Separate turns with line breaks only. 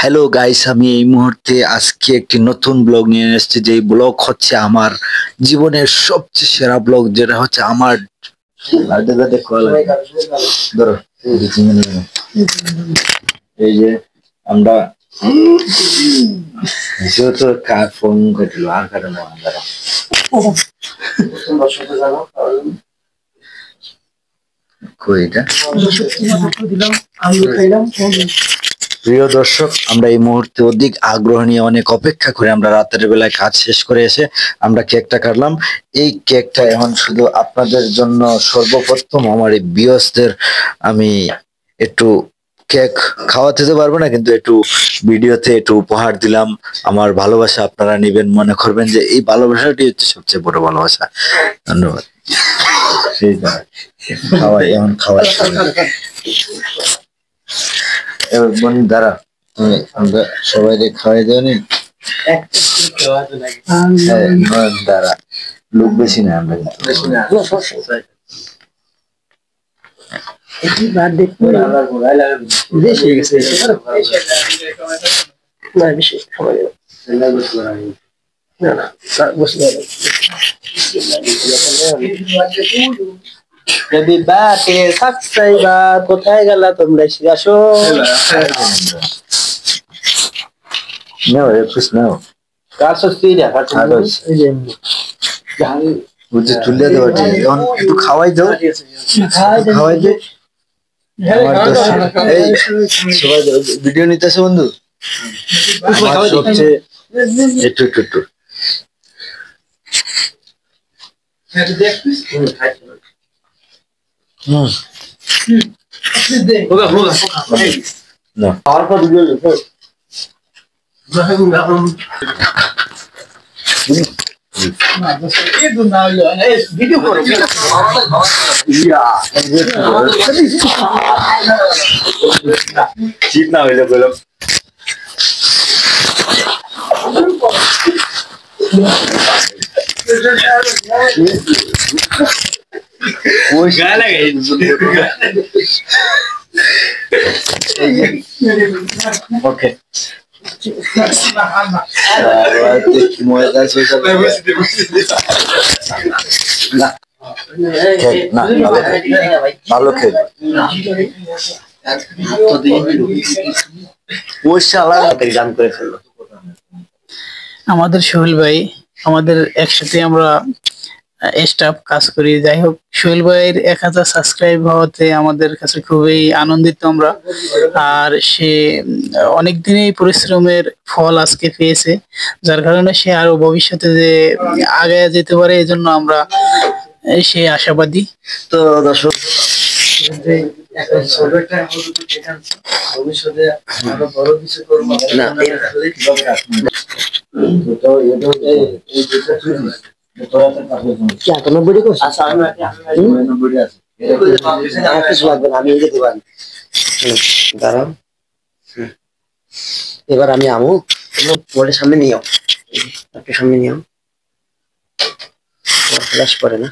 Hello guys, আমি এই মুহূর্তে আজকে একটি নতুন ব্লগ নিয়ে এসেছি। যে ব্লগ হচ্ছে আমার জীবনের সবচেয়ে সেরা ব্লগ, যেটা হচ্ছে আমার ধরো, এই যে আমরা যেহেতু ফোন কাটিল আর কাটানো কইটা প্রিয় দর্শক, আমরা এই মুহূর্তে অধিক আগ্রহ নিয়ে অনেক অপেক্ষা করে আমরা রাতের বেলায় কাজ শেষ করে এসে আমরা কেকটা কাটলাম। এই কেকটা এখন শুধু আপনাদের জন্য। সর্বপ্রথম আমার এই ভিউয়ার্সদের আমি একটু কেক খাওয়াতে তো পারবো না, কিন্তু একটু ভিডিওতে একটু উপহার দিলাম। আমার ভালোবাসা আপনারা নিবেন, মনে করবেন যে এই ভালোবাসাটি হচ্ছে সবচেয়ে বড় ভালোবাসা। ধন্যবাদ। সেই খাওয়াই, এখন খাওয়াই বোন দ্বারা আমরা সবাই খাওয়াই দেওয়া দ্বারা লোক বেশি না, আমরা
কোথায় গেলা তোমরা? আসো
নাও, একটু নাও। বুঝে তুলে দেওয়া যায়, এখন একটু খাওয়াই দাও, খাওয়াই দে। সবাই ভিডিও নিতেছে বন্ধু, সবচেয়ে একটু একটু একটু
ভিডিও করো।
চিট না হইলে বললাম ওকে ভালো খেল গান করে ফেললো
আমাদের সোহেল ভাই, আমাদের একসাথে আমরা স্টাফ কাজ করি। যাই হোক, সোহেল ভাইয়ের 1000 সাবস্ক্রাইব হওয়াতে আমাদের কাছে খুবই আনন্দিত আমরা। আর সে অনেক দিনেই পরিশ্রমের ফল আজকে পেয়েছে, যার কারণে সে আরো ভবিষ্যতে যে আগে যেতে পারে, এই জন্য আমরা সে আশাবাদী।
তো দর্শক,
ভবিষ্যতে আরো বড় কিছু করবো
এবার আমি আমু বলে সামনে নিও, একটু সামনে নিও, ফ্ল্যাশ করে না।